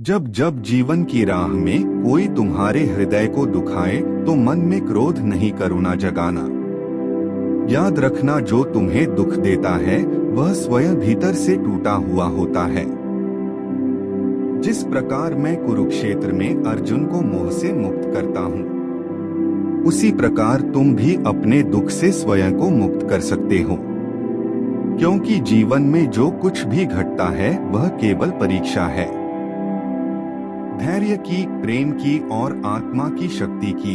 जब जब जीवन की राह में कोई तुम्हारे हृदय को दुखाए तो मन में क्रोध नहीं करुणा जगाना। याद रखना जो तुम्हें दुख देता है वह स्वयं भीतर से टूटा हुआ होता है। जिस प्रकार मैं कुरुक्षेत्र में अर्जुन को मोह से मुक्त करता हूँ, उसी प्रकार तुम भी अपने दुख से स्वयं को मुक्त कर सकते हो। क्योंकि जीवन में जो कुछ भी घटता है वह केवल परीक्षा है, धैर्य की, प्रेम की और आत्मा की शक्ति की।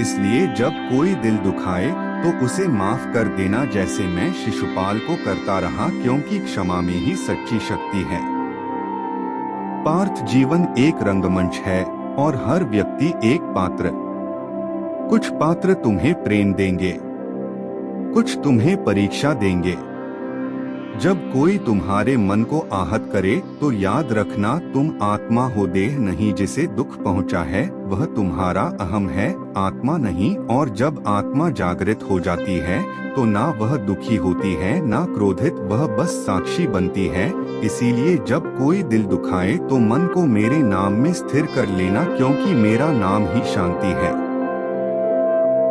इसलिए जब कोई दिल दुखाए तो उसे माफ कर देना, जैसे मैं शिशुपाल को करता रहा, क्योंकि क्षमा में ही सच्ची शक्ति है। पार्थ, जीवन एक रंगमंच है और हर व्यक्ति एक पात्र। कुछ पात्र तुम्हें प्रेम देंगे, कुछ तुम्हें परीक्षा देंगे। जब कोई तुम्हारे मन को आहत करे तो याद रखना, तुम आत्मा हो, देह नहीं। जिसे दुख पहुंचा है वह तुम्हारा अहम है, आत्मा नहीं। और जब आत्मा जागृत हो जाती है तो ना वह दुखी होती है ना क्रोधित, वह बस साक्षी बनती है। इसीलिए जब कोई दिल दुखाए तो मन को मेरे नाम में स्थिर कर लेना, क्योंकि मेरा नाम ही शांति है।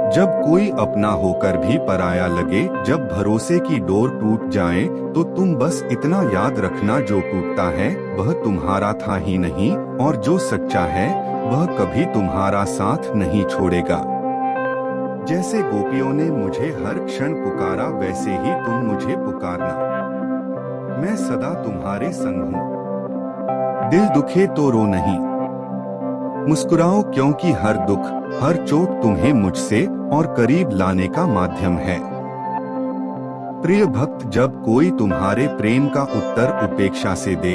जब कोई अपना होकर भी पराया लगे, जब भरोसे की डोर टूट जाए, तो तुम बस इतना याद रखना, जो टूटता है वह तुम्हारा था ही नहीं, और जो सच्चा है वह कभी तुम्हारा साथ नहीं छोड़ेगा। जैसे गोपियों ने मुझे हर क्षण पुकारा, वैसे ही तुम मुझे पुकारना। मैं सदा तुम्हारे संग हूँ। दिल दुखे तो रो नहीं, मुस्कुराओ, क्योंकि हर दुख, हर चोट तुम्हें मुझसे और करीब लाने का माध्यम है। प्रिय भक्त, जब कोई तुम्हारे प्रेम का उत्तर उपेक्षा से दे,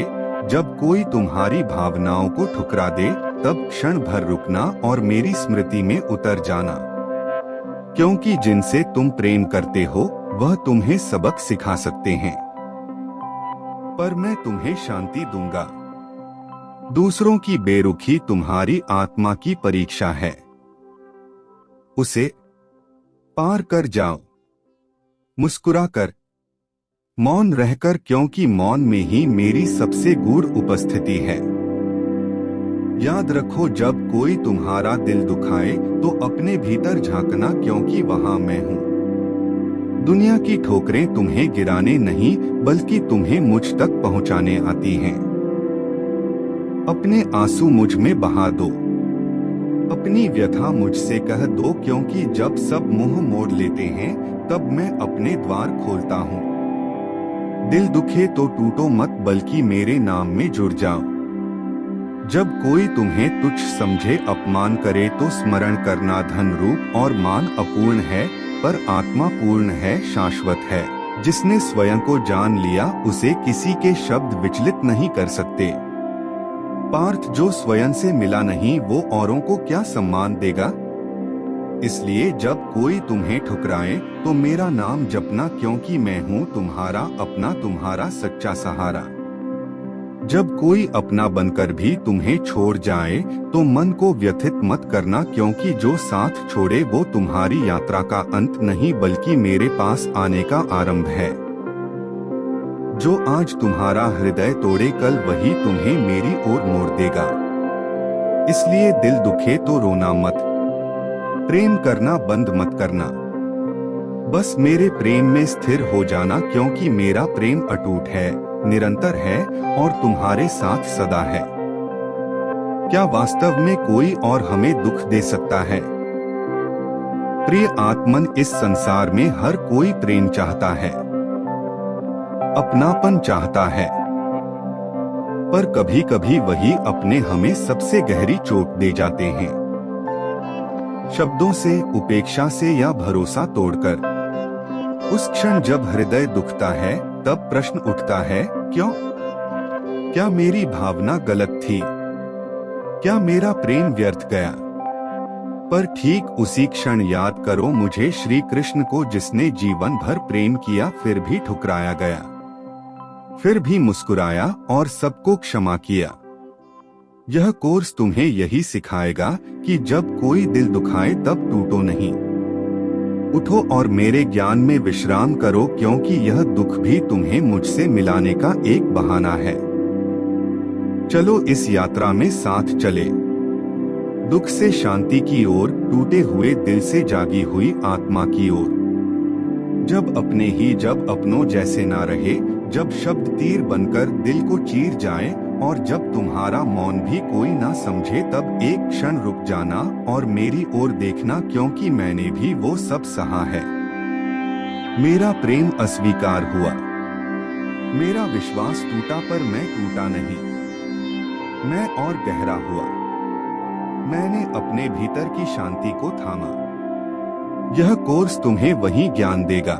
जब कोई तुम्हारी भावनाओं को ठुकरा दे, तब क्षण भर रुकना और मेरी स्मृति में उतर जाना। क्योंकि जिनसे तुम प्रेम करते हो वह तुम्हें सबक सिखा सकते हैं, पर मैं तुम्हें शांति दूंगा। दूसरों की बेरुखी तुम्हारी आत्मा की परीक्षा है, उसे पार कर जाओ, मुस्कुरा कर, मौन रहकर, क्योंकि मौन में ही मेरी सबसे गूढ़ उपस्थिति है। याद रखो, जब कोई तुम्हारा दिल दुखाए तो अपने भीतर झांकना, क्योंकि वहां मैं हूं। दुनिया की ठोकरें तुम्हें गिराने नहीं बल्कि तुम्हें मुझ तक पहुंचाने आती हैं। अपने आंसू मुझ में बहा दो, अपनी व्यथा मुझसे कह दो, क्योंकि जब सब मुंह मोड़ लेते हैं तब मैं अपने द्वार खोलता हूँ। दिल दुखे तो टूटो मत, बल्कि मेरे नाम में जुड़ जाओ। जब कोई तुम्हें तुच्छ समझे, अपमान करे, तो स्मरण करना, धन रूप और मान अपूर्ण है, पर आत्मा पूर्ण है, शाश्वत है। जिसने स्वयं को जान लिया उसे किसी के शब्द विचलित नहीं कर सकते। पार्थ, जो स्वयं से मिला नहीं वो औरों को क्या सम्मान देगा। इसलिए जब कोई तुम्हें ठुकराए तो मेरा नाम जपना, क्योंकि मैं हूँ तुम्हारा अपना, तुम्हारा सच्चा सहारा। जब कोई अपना बनकर भी तुम्हें छोड़ जाए तो मन को व्यथित मत करना, क्योंकि जो साथ छोड़े वो तुम्हारी यात्रा का अंत नहीं बल्कि मेरे पास आने का आरंभ है। जो आज तुम्हारा हृदय तोड़े, कल वही तुम्हें मेरी ओर मोड़ देगा। इसलिए दिल दुखे तो रोना मत, प्रेम करना बंद मत करना, बस मेरे प्रेम में स्थिर हो जाना, क्योंकि मेरा प्रेम अटूट है, निरंतर है और तुम्हारे साथ सदा है। क्या वास्तव में कोई और हमें दुख दे सकता है? प्रिय आत्मन, इस संसार में हर कोई प्रेम चाहता है, अपनापन चाहता है, पर कभी कभी वही अपने हमें सबसे गहरी चोट दे जाते हैं। शब्दों से, उपेक्षा से या भरोसा तोड़कर। उस क्षण जब हृदय दुखता है तब प्रश्न उठता है, क्यों? क्या मेरी भावना गलत थी? क्या मेरा प्रेम व्यर्थ गया? पर ठीक उसी क्षण याद करो मुझे, श्री कृष्ण को, जिसने जीवन भर प्रेम किया फिर भी ठुकराया गया, फिर भी मुस्कुराया और सबको क्षमा किया। यह कोर्स तुम्हें यही सिखाएगा कि जब कोई दिल दुखाए तब टूटो नहीं, उठो और मेरे ज्ञान में विश्राम करो, क्योंकि यह दुख भी तुम्हें मुझसे मिलाने का एक बहाना है। चलो इस यात्रा में साथ चले, दुख से शांति की ओर, टूटे हुए दिल से जागी हुई आत्मा की ओर। जब अपनों जैसे ना रहे, जब शब्द तीर बनकर दिल को चीर जाए, और जब तुम्हारा मौन भी कोई ना समझे, तब एक क्षण रुक जाना और मेरी ओर देखना, क्योंकि मैंने भी वो सब सहा है। मेरा प्रेम अस्वीकार हुआ, मेरा विश्वास टूटा, पर मैं टूटा नहीं, मैं और गहरा हुआ। मैंने अपने भीतर की शांति को थामा। यह कोर्स तुम्हें वही ज्ञान देगा,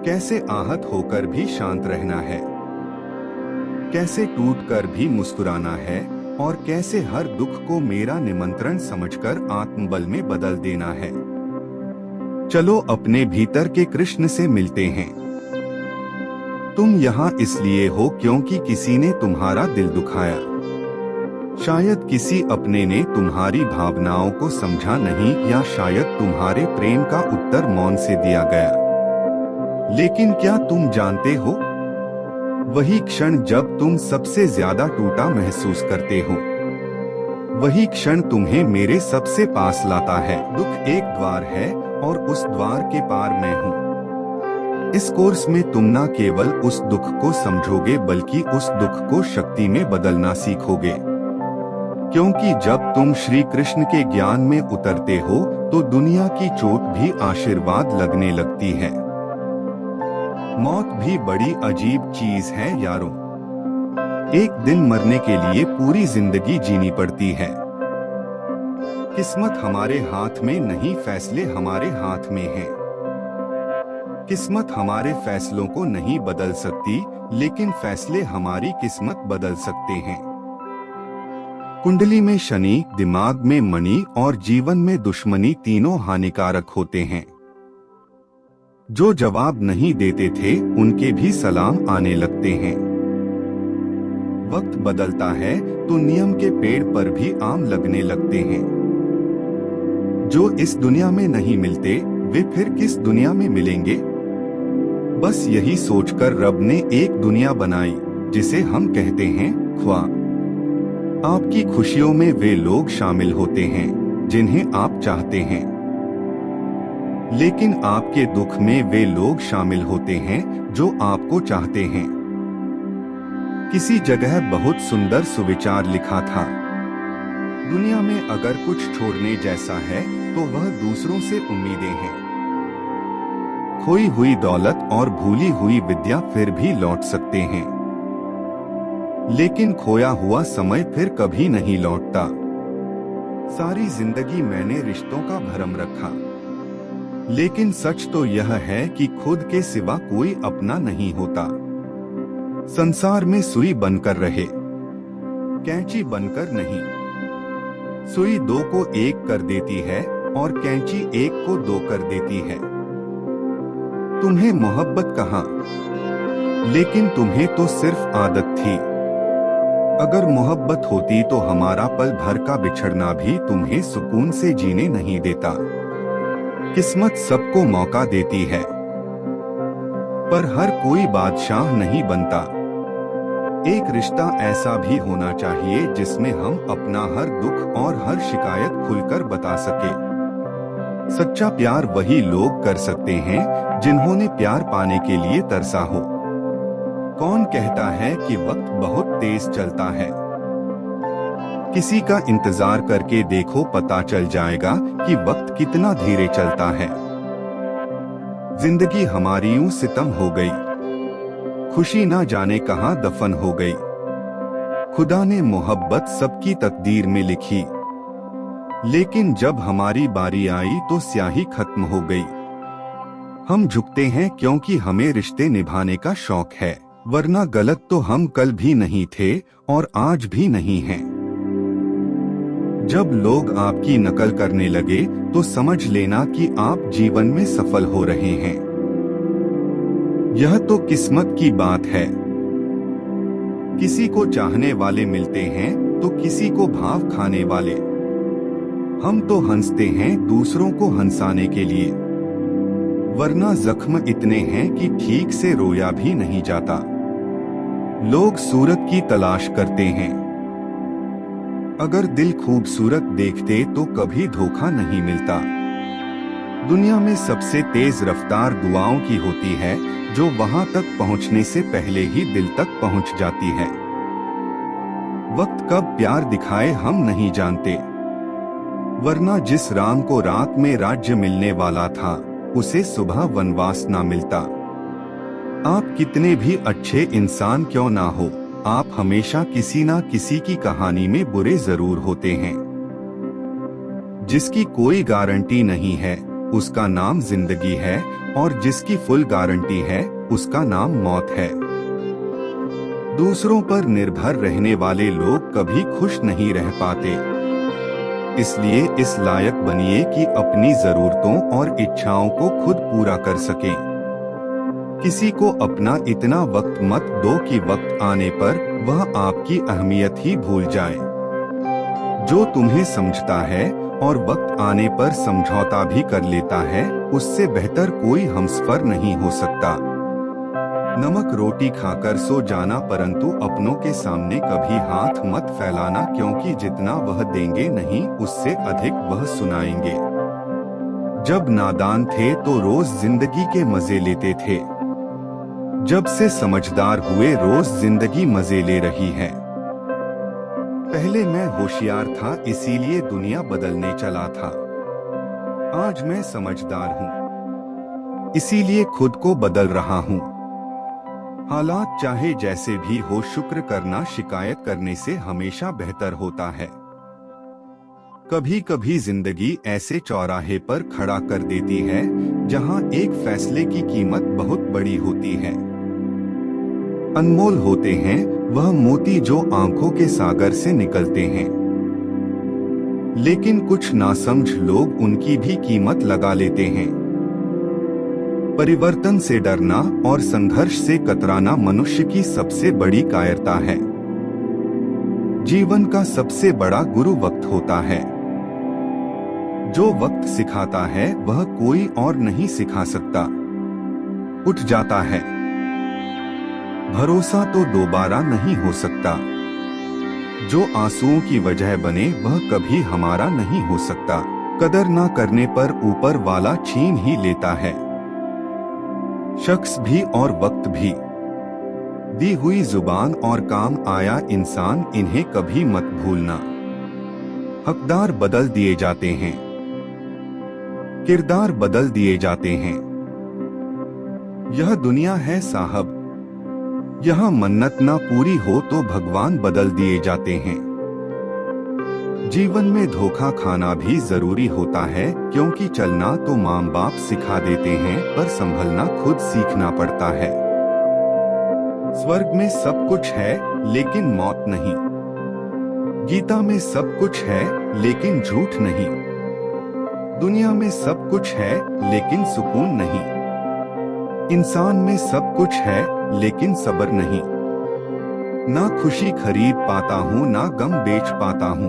कैसे आहत होकर भी शांत रहना है, कैसे टूटकर भी मुस्कुराना है, और कैसे हर दुख को मेरा निमंत्रण समझकर आत्मबल में बदल देना है। चलो अपने भीतर के कृष्ण से मिलते हैं। तुम यहाँ इसलिए हो क्योंकि किसी ने तुम्हारा दिल दुखाया, शायद किसी अपने ने तुम्हारी भावनाओं को समझा नहीं, या शायद तुम्हारे प्रेम का उत्तर मौन से दिया गया। लेकिन क्या तुम जानते हो, वही क्षण जब तुम सबसे ज्यादा टूटा महसूस करते हो, वही क्षण तुम्हें मेरे सबसे पास लाता है। दुख एक द्वार है और उस द्वार के पार मैं हूँ। इस कोर्स में तुम न केवल उस दुख को समझोगे, बल्कि उस दुख को शक्ति में बदलना सीखोगे। क्योंकि जब तुम श्री कृष्ण के ज्ञान में उतरते हो, तो दुनिया की चोट भी आशीर्वाद लगने लगती है। मौत भी बड़ी अजीब चीज है यारों। एक दिन मरने के लिए पूरी जिंदगी जीनी पड़ती है। किस्मत हमारे हाथ में नहीं, फैसले हमारे हाथ में हैं। किस्मत हमारे फैसलों को नहीं बदल सकती, लेकिन फैसले हमारी किस्मत बदल सकते हैं। कुंडली में शनि, दिमाग में मणि और जीवन में दुश्मनी तीनों हानिकारक होते हैं। जो जवाब नहीं देते थे, उनके भी सलाम आने लगते हैं। वक्त बदलता है तो नियम के पेड़ पर भी आम लगने लगते हैं। जो इस दुनिया में नहीं मिलते, वे फिर किस दुनिया में मिलेंगे? बस यही सोचकर रब ने एक दुनिया बनाई, जिसे हम कहते हैं ख्वाब। आपकी खुशियों में वे लोग शामिल होते हैं जिन्हें आप चाहते हैं, लेकिन आपके दुख में वे लोग शामिल होते हैं जो आपको चाहते हैं। किसी जगह बहुत सुंदर सुविचार लिखा था, दुनिया में अगर कुछ छोड़ने जैसा है तो वह दूसरों से उम्मीदें हैं। खोई हुई दौलत और भूली हुई विद्या फिर भी लौट सकते हैं, लेकिन खोया हुआ समय फिर कभी नहीं लौटता। सारी जिंदगी मैंने रिश्तों का भरम रखा, लेकिन सच तो यह है कि खुद के सिवा कोई अपना नहीं होता। संसार में सुई बनकर रहे, कैंची बनकर नहीं। सुई दो को एक कर देती है और कैंची एक को दो कर देती है। तुम्हें मोहब्बत कहाँ, लेकिन तुम्हें तो सिर्फ आदत थी। अगर मोहब्बत होती तो हमारा पल भर का बिछड़ना भी तुम्हें सुकून से जीने नहीं देता। किस्मत सबको मौका देती है, पर हर कोई बादशाह नहीं बनता। एक रिश्ता ऐसा भी होना चाहिए जिसमें हम अपना हर दुख और हर शिकायत खुलकर बता सके। सच्चा प्यार वही लोग कर सकते हैं जिन्होंने प्यार पाने के लिए तरसा हो। कौन कहता है कि वक्त बहुत तेज चलता है? किसी का इंतजार करके देखो, पता चल जाएगा कि वक्त कितना धीरे चलता है। जिंदगी हमारी यूं सितम हो गई, खुशी ना जाने कहां दफन हो गई। खुदा ने मोहब्बत सबकी तकदीर में लिखी, लेकिन जब हमारी बारी आई तो स्याही खत्म हो गई। हम झुकते हैं क्योंकि हमें रिश्ते निभाने का शौक है, वरना गलत तो हम कल भी नहीं थे और आज भी नहीं हैं। जब लोग आपकी नकल करने लगे तो समझ लेना कि आप जीवन में सफल हो रहे हैं। यह तो किस्मत की बात है। किसी को चाहने वाले मिलते हैं तो किसी को भाव खाने वाले। हम तो हंसते हैं दूसरों को हंसाने के लिए, वरना जख्म इतने हैं कि ठीक से रोया भी नहीं जाता। लोग सूरत की तलाश करते हैं। अगर दिल खूबसूरत देखते तो कभी धोखा नहीं मिलता। दुनिया में सबसे तेज रफ्तार दुआओं की होती है, जो वहां तक पहुंचने से पहले ही दिल तक पहुंच जाती है। वक्त कब प्यार दिखाए हम नहीं जानते, वरना जिस राम को रात में राज्य मिलने वाला था, उसे सुबह वनवास ना मिलता। आप कितने भी अच्छे इंसान क्यों ना हो, आप हमेशा किसी ना किसी की कहानी में बुरे जरूर होते हैं। जिसकी कोई गारंटी नहीं है, उसका नाम जिंदगी है, और जिसकी फुल गारंटी है, उसका नाम मौत है। दूसरों पर निर्भर रहने वाले लोग कभी खुश नहीं रह पाते। इसलिए इस लायक बनिए कि अपनी जरूरतों और इच्छाओं को खुद पूरा कर सकें। किसी को अपना इतना वक्त मत दो कि वक्त आने पर वह आपकी अहमियत ही भूल जाए। जो तुम्हें समझता है और वक्त आने पर समझौता भी कर लेता है, उससे बेहतर कोई हमसफर नहीं हो सकता। नमक रोटी खाकर सो जाना, परंतु अपनों के सामने कभी हाथ मत फैलाना, क्योंकि जितना वह देंगे नहीं, उससे अधिक वह सुनाएंगे। जब नादान थे तो रोज जिंदगी के मजे लेते थे। जब से समझदार हुए रोज जिंदगी मजे ले रही है। पहले मैं होशियार था, इसीलिए दुनिया बदलने चला था। आज मैं समझदार हूँ, इसीलिए खुद को बदल रहा हूँ। हालात चाहे जैसे भी हो, शुक्र करना शिकायत करने से हमेशा बेहतर होता है। कभी कभी जिंदगी ऐसे चौराहे पर खड़ा कर देती है, जहां एक फैसले की कीमत बहुत बड़ी होती है। अनमोल होते हैं वह मोती जो आंखों के सागर से निकलते हैं, लेकिन कुछ नासमझ लोग उनकी भी कीमत लगा लेते हैं। परिवर्तन से डरना और संघर्ष से कतराना मनुष्य की सबसे बड़ी कायरता है। जीवन का सबसे बड़ा गुरु वक्त होता है। जो वक्त सिखाता है वह कोई और नहीं सिखा सकता। उठ जाता है, भरोसा तो दोबारा नहीं हो सकता। जो आंसुओं की वजह बने वह कभी हमारा नहीं हो सकता। कदर ना करने पर ऊपर वाला छीन ही लेता है। शख्स भी और वक्त भी, दी हुई जुबान और काम आया इंसान, इन्हें कभी मत भूलना। हकदार बदल दिए जाते हैं, किरदार बदल दिए जाते हैं। यह दुनिया है साहब, यहाँ मन्नत ना पूरी हो तो भगवान बदल दिए जाते हैं। जीवन में धोखा खाना भी जरूरी होता है, क्योंकि चलना तो माँ बाप सिखा देते हैं, पर संभलना खुद सीखना पड़ता है। स्वर्ग में सब कुछ है लेकिन मौत नहीं। गीता में सब कुछ है लेकिन झूठ नहीं। दुनिया में सब कुछ है लेकिन सुकून नहीं। इंसान में सब कुछ है लेकिन सब्र नहीं। ना खुशी खरीद पाता हूँ, ना गम बेच पाता हूँ,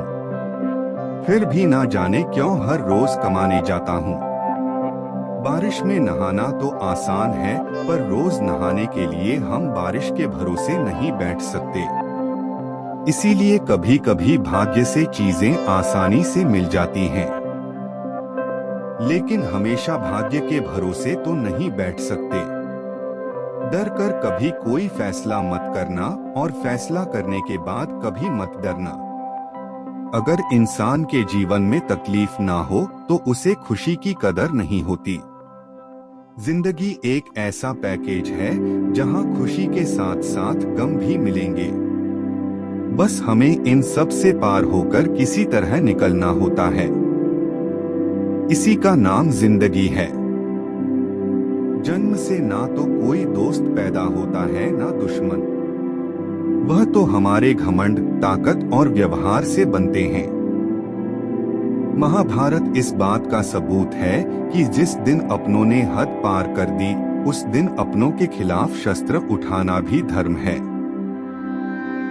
फिर भी ना जाने क्यों हर रोज कमाने जाता हूँ। बारिश में नहाना तो आसान है, पर रोज नहाने के लिए हम बारिश के भरोसे नहीं बैठ सकते। इसीलिए कभी कभी भाग्य से चीजें आसानी से मिल जाती हैं, लेकिन हमेशा भाग्य के भरोसे तो नहीं बैठ सकते। डर कर कभी कोई फैसला मत करना, और फैसला करने के बाद कभी मत डरना। अगर इंसान के जीवन में तकलीफ ना हो तो उसे खुशी की कदर नहीं होती। जिंदगी एक ऐसा पैकेज है जहां खुशी के साथ साथ गम भी मिलेंगे। बस हमें इन सब से पार होकर किसी तरह निकलना होता है। इसी का नाम जिंदगी है। जन्म से ना तो कोई दोस्त पैदा होता है ना दुश्मन, वह तो हमारे घमंड, ताकत और व्यवहार से बनते हैं। महाभारत इस बात का सबूत है कि जिस दिन अपनों ने हद पार कर दी, उस दिन अपनों के खिलाफ शस्त्र उठाना भी धर्म है।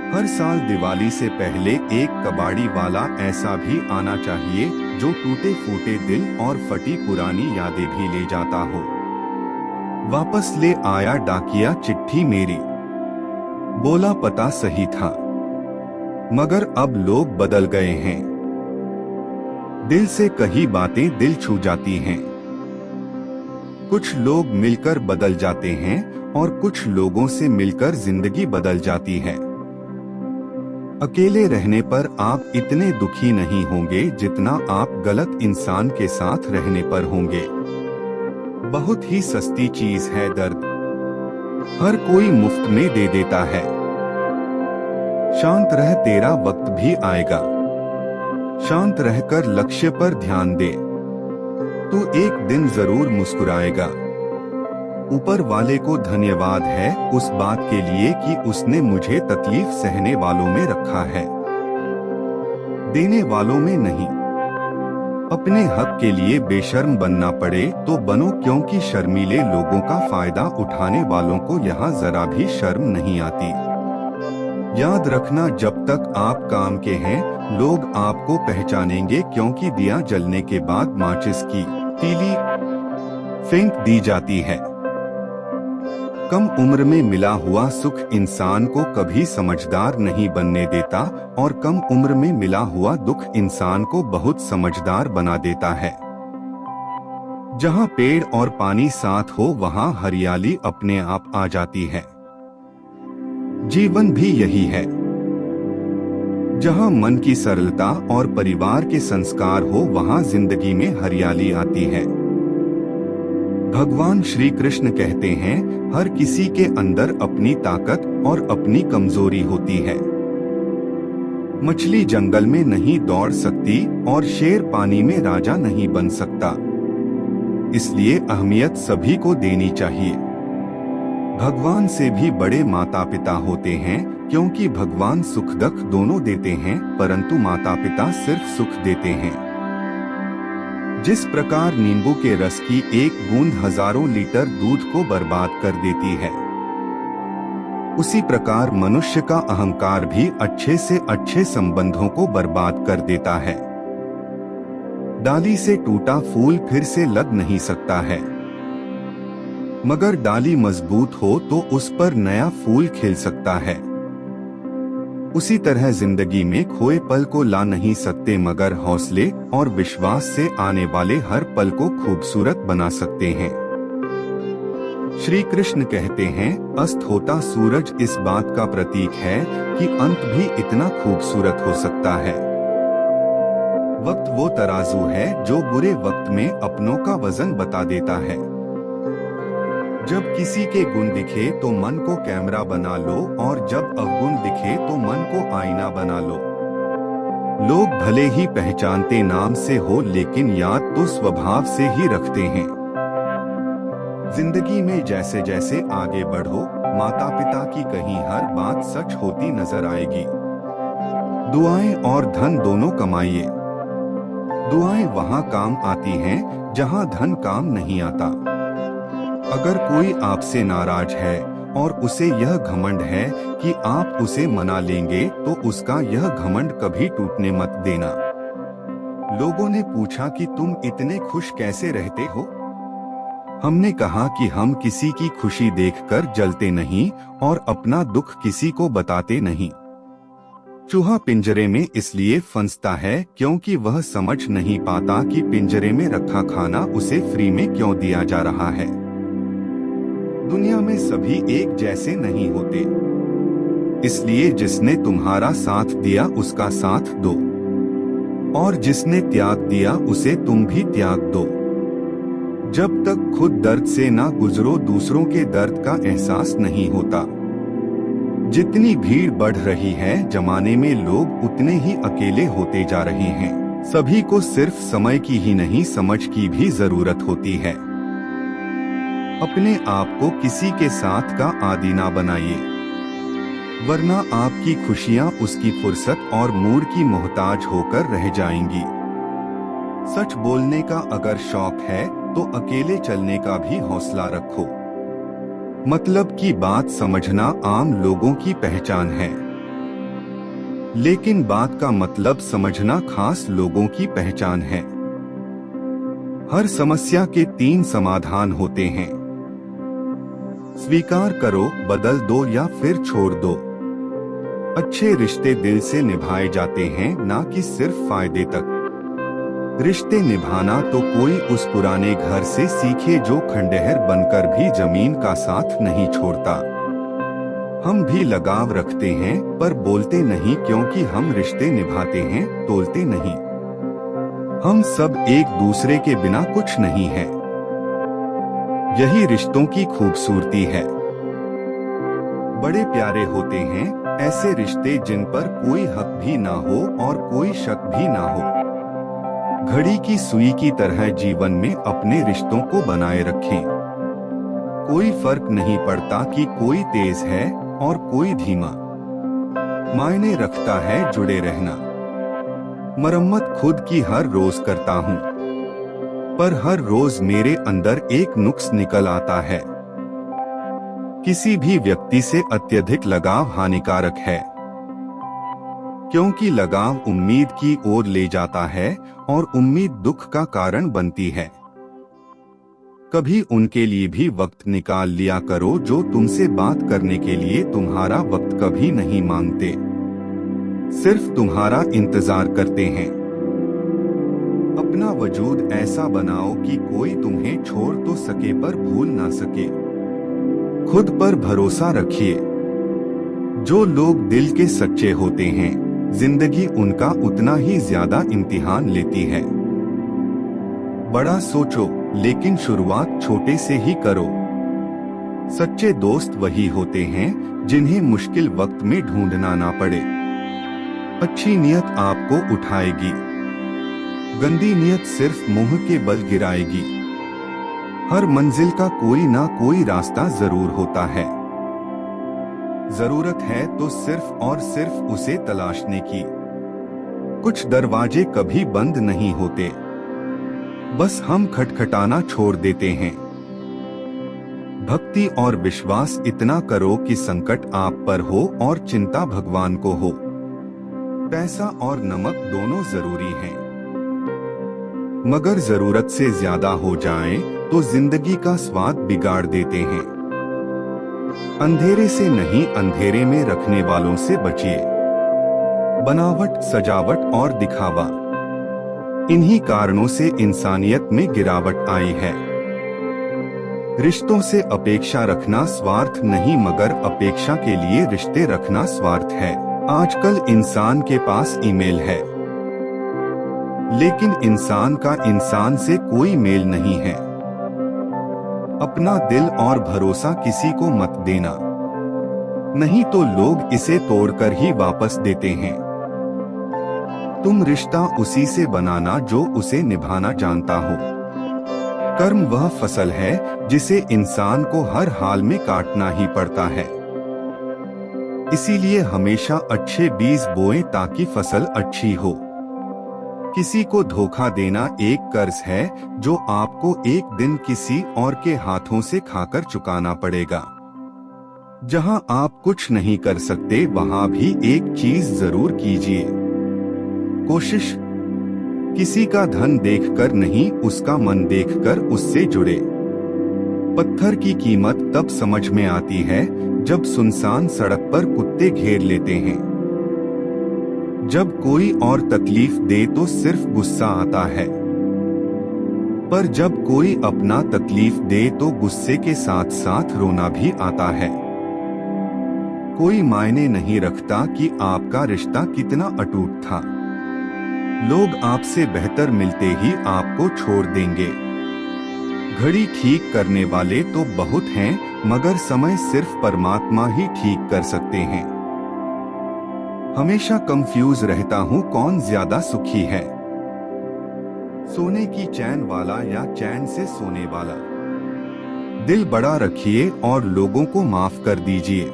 हर साल दिवाली से पहले एक कबाड़ी वाला ऐसा भी आना चाहिए जो टूटे फूटे दिल और फटी पुरानी यादें भी ले जाता हो। वापस ले आया डाकिया चिट्ठी मेरी, बोला पता सही था, मगर अब लोग बदल गए हैं। दिल से कही बातें दिल छू जाती हैं। कुछ लोग मिलकर बदल जाते हैं और कुछ लोगों से मिलकर जिंदगी बदल जाती है। अकेले रहने पर आप इतने दुखी नहीं होंगे जितना आप गलत इंसान के साथ रहने पर होंगे। बहुत ही सस्ती चीज है दर्द, हर कोई मुफ्त में दे देता है। शांत रह, तेरा वक्त भी आएगा। शांत रहकर लक्ष्य पर ध्यान दे, तू एक दिन जरूर मुस्कुराएगा। ऊपर वाले को धन्यवाद है उस बात के लिए कि उसने मुझे तकलीफ सहने वालों में रखा है, देने वालों में नहीं। अपने हक के लिए बेशर्म बनना पड़े तो बनो, क्योंकि शर्मीले लोगों का फायदा उठाने वालों को यहाँ जरा भी शर्म नहीं आती। याद रखना, जब तक आप काम के हैं लोग आपको पहचानेंगे, क्योंकि दिया जलने के बाद माचिस की तीली फेंक दी जाती है। कम उम्र में मिला हुआ सुख इंसान को कभी समझदार नहीं बनने देता और कम उम्र में मिला हुआ दुख इंसान को बहुत समझदार बना देता है। जहाँ पेड़ और पानी साथ हो वहाँ हरियाली अपने आप आ जाती है। जीवन भी यही है, जहाँ मन की सरलता और परिवार के संस्कार हो वहाँ जिंदगी में हरियाली आती है। भगवान श्री कृष्ण कहते हैं, हर किसी के अंदर अपनी ताकत और अपनी कमजोरी होती है। मछली जंगल में नहीं दौड़ सकती और शेर पानी में राजा नहीं बन सकता, इसलिए अहमियत सभी को देनी चाहिए। भगवान से भी बड़े माता पिता होते हैं, क्योंकि भगवान सुख दुख दोनों देते हैं, परंतु माता पिता सिर्फ सुख देते हैं। जिस प्रकार नींबू के रस की एक बूंद हजारों लीटर दूध को बर्बाद कर देती है, उसी प्रकार मनुष्य का अहंकार भी अच्छे से अच्छे संबंधों को बर्बाद कर देता है। डाली से टूटा फूल फिर से लग नहीं सकता है, मगर डाली मजबूत हो तो उस पर नया फूल खिल सकता है। उसी तरह जिंदगी में खोए पल को ला नहीं सकते, मगर हौसले और विश्वास से आने वाले हर पल को खूबसूरत बना सकते हैं। श्री कृष्ण कहते हैं, अस्त होता सूरज इस बात का प्रतीक है कि अंत भी इतना खूबसूरत हो सकता है। वक्त वो तराजू है जो बुरे वक्त में अपनों का वजन बता देता है। जब किसी के गुण दिखे तो मन को कैमरा बना लो, और जब अवगुण दिखे तो मन को आईना बना लो। लोग भले ही पहचानते नाम से हो, लेकिन याद तो स्वभाव से ही रखते हैं। जिंदगी में जैसे जैसे आगे बढ़ो, माता पिता की कहीं हर बात सच होती नजर आएगी। दुआएं और धन दोनों कमाइए। दुआएं वहाँ काम आती हैं जहाँ धन काम नहीं आता। अगर कोई आपसे नाराज है और उसे यह घमंड है कि आप उसे मना लेंगे, तो उसका यह घमंड कभी टूटने मत देना। लोगों ने पूछा कि तुम इतने खुश कैसे रहते हो? हमने कहा कि हम किसी की खुशी देखकर जलते नहीं और अपना दुख किसी को बताते नहीं। चूहा पिंजरे में इसलिए फंसता है क्योंकि वह समझ नहीं पाता कि पिंजरे में रखा खाना उसे फ्री में क्यों दिया जा रहा है। दुनिया में सभी एक जैसे नहीं होते, इसलिए जिसने तुम्हारा साथ दिया उसका साथ दो, और जिसने त्याग दिया उसे तुम भी त्याग दो। जब तक खुद दर्द से ना गुजरो, दूसरों के दर्द का एहसास नहीं होता। जितनी भीड़ बढ़ रही है जमाने में, लोग उतने ही अकेले होते जा रहे हैं। सभी को सिर्फ समय की ही नहीं, समझ की भी जरूरत होती है। अपने आप को किसी के साथ का आदी ना बनाइए, वरना आपकी खुशियां उसकी फुर्सत और मूड की मोहताज होकर रह जाएंगी। सच बोलने का अगर शौक है तो अकेले चलने का भी हौसला रखो। मतलब की बात समझना आम लोगों की पहचान है, लेकिन बात का मतलब समझना खास लोगों की पहचान है। हर समस्या के 3 समाधान होते हैं। स्वीकार करो, बदल दो या फिर छोड़ दो। अच्छे रिश्ते दिल से निभाए जाते हैं, ना कि सिर्फ फायदे तक। रिश्ते निभाना तो कोई उस पुराने घर से सीखे जो खंडहर बनकर भी जमीन का साथ नहीं छोड़ता। हम भी लगाव रखते हैं पर बोलते नहीं, क्योंकि हम रिश्ते निभाते हैं, तोलते नहीं। हम सब एक दूसरे के बिना कुछ नहीं है। यही रिश्तों की खूबसूरती है। बड़े प्यारे होते हैं ऐसे रिश्ते जिन पर कोई हक भी ना हो और कोई शक भी ना हो। घड़ी की सुई की तरह जीवन में अपने रिश्तों को बनाए रखें। कोई फर्क नहीं पड़ता कि कोई तेज है और कोई धीमा। मायने रखता है जुड़े रहना। मरम्मत खुद की हर रोज करता हूँ, पर हर रोज मेरे अंदर एक नुक्स निकल आता है। किसी भी व्यक्ति से अत्यधिक लगाव हानिकारक है, क्योंकि लगाव उम्मीद की ओर ले जाता है और उम्मीद दुख का कारण बनती है। कभी उनके लिए भी वक्त निकाल लिया करो जो तुमसे बात करने के लिए तुम्हारा वक्त कभी नहीं मांगते, सिर्फ तुम्हारा इंतजार करते हैं। अपना वजूद ऐसा बनाओ कि कोई तुम्हें छोड़ तो सके पर भूल ना सके। खुद पर भरोसा रखिए। जो लोग दिल के सच्चे होते हैं, जिंदगी उनका उतना ही ज्यादा इम्तिहान लेती है। बड़ा सोचो, लेकिन शुरुआत छोटे से ही करो। सच्चे दोस्त वही होते हैं जिन्हें मुश्किल वक्त में ढूंढना ना पड़े। अच्छी नियत आपको उठाएगी, गंदी नियत सिर्फ मुंह के बल गिराएगी। हर मंजिल का कोई ना कोई रास्ता जरूर होता है। जरूरत है तो सिर्फ और सिर्फ उसे तलाशने की। कुछ दरवाजे कभी बंद नहीं होते, बस हम खटखटाना छोड़ देते हैं। भक्ति और विश्वास इतना करो कि संकट आप पर हो और चिंता भगवान को हो। पैसा और नमक दोनों जरूरी हैं, मगर जरूरत से ज्यादा हो जाएं तो जिंदगी का स्वाद बिगाड़ देते हैं। अंधेरे से नहीं, अंधेरे में रखने वालों से बचिए। बनावट, सजावट और दिखावा, इन्हीं कारणों से इंसानियत में गिरावट आई है। रिश्तों से अपेक्षा रखना स्वार्थ नहीं, मगर अपेक्षा के लिए रिश्ते रखना स्वार्थ है। आजकल इंसान के पास ईमेल है, लेकिन इंसान का इंसान से कोई मेल नहीं है। अपना दिल और भरोसा किसी को मत देना, नहीं तो लोग इसे तोड़कर ही वापस देते हैं। तुम रिश्ता उसी से बनाना जो उसे निभाना जानता हो। कर्म वह फसल है जिसे इंसान को हर हाल में काटना ही पड़ता है। इसीलिए हमेशा अच्छे बीज बोएं ताकि फसल अच्छी हो। किसी को धोखा देना एक कर्ज है जो आपको एक दिन किसी और के हाथों से खाकर चुकाना पड़ेगा। जहां आप कुछ नहीं कर सकते, वहां भी एक चीज जरूर कीजिए, कोशिश। किसी का धन देखकर नहीं, उसका मन देखकर उससे जुड़े। पत्थर की कीमत तब समझ में आती है जब सुनसान सड़क पर कुत्ते घेर लेते हैं। जब कोई और तकलीफ दे तो सिर्फ गुस्सा आता है, पर जब कोई अपना तकलीफ दे तो गुस्से के साथ साथ रोना भी आता है। कोई मायने नहीं रखता कि आपका रिश्ता कितना अटूट था। लोग आपसे बेहतर मिलते ही आपको छोड़ देंगे। घड़ी ठीक करने वाले तो बहुत हैं, मगर समय सिर्फ परमात्मा ही ठीक कर सकते हैं। हमेशा कंफ्यूज रहता हूँ कौन ज्यादा सुखी है, सोने की चैन वाला या चैन से सोने वाला। दिल बड़ा रखिए और लोगों को माफ कर दीजिए,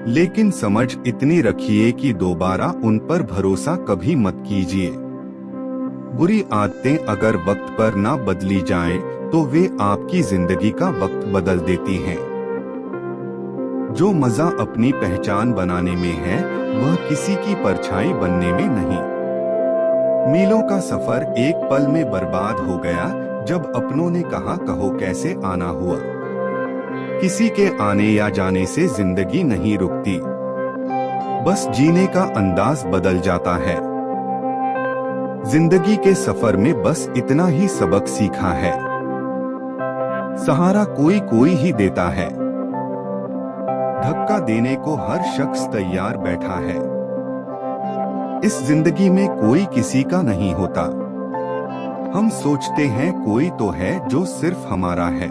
लेकिन समझ इतनी रखिए कि दोबारा उन पर भरोसा कभी मत कीजिए। बुरी आदतें अगर वक्त पर ना बदली जाएं, तो वे आपकी जिंदगी का वक्त बदल देती हैं। जो मजा अपनी पहचान बनाने में है, वह किसी की परछाई बनने में नहीं। मीलों का सफर एक पल में बर्बाद हो गया जब अपनों ने कहा कहो कैसे आना हुआ। किसी के आने या जाने से जिंदगी नहीं रुकती। बस जीने का अंदाज बदल जाता है। जिंदगी के सफर में बस इतना ही सबक सीखा है। सहारा कोई कोई ही देता है, धक्का देने को हर शख्स तैयार बैठा है। इस जिंदगी में कोई किसी का नहीं होता, हम सोचते हैं कोई तो है जो सिर्फ हमारा है,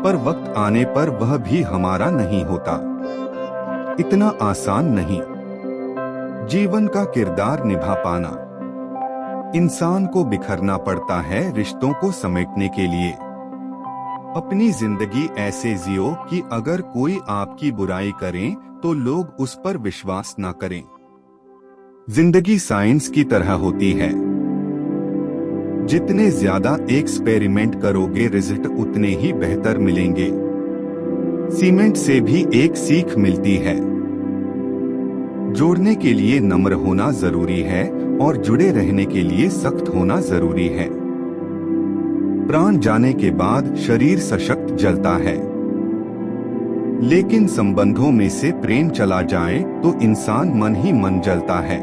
पर वक्त आने पर वह भी हमारा नहीं होता। इतना आसान नहीं जीवन का किरदार निभा पाना। इंसान को बिखरना पड़ता है रिश्तों को समेटने के लिए। अपनी जिंदगी ऐसे जियो कि अगर कोई आपकी बुराई करे तो लोग उस पर विश्वास न करें। जिंदगी साइंस की तरह होती है, जितने ज्यादा एक्सपेरिमेंट करोगे रिजल्ट उतने ही बेहतर मिलेंगे। सीमेंट से भी एक सीख मिलती है, जोड़ने के लिए नम्र होना जरूरी है और जुड़े रहने के लिए सख्त होना जरूरी है। प्राण जाने के बाद शरीर सशक्त जलता है, लेकिन संबंधों में से प्रेम चला जाए तो इंसान मन ही मन जलता है।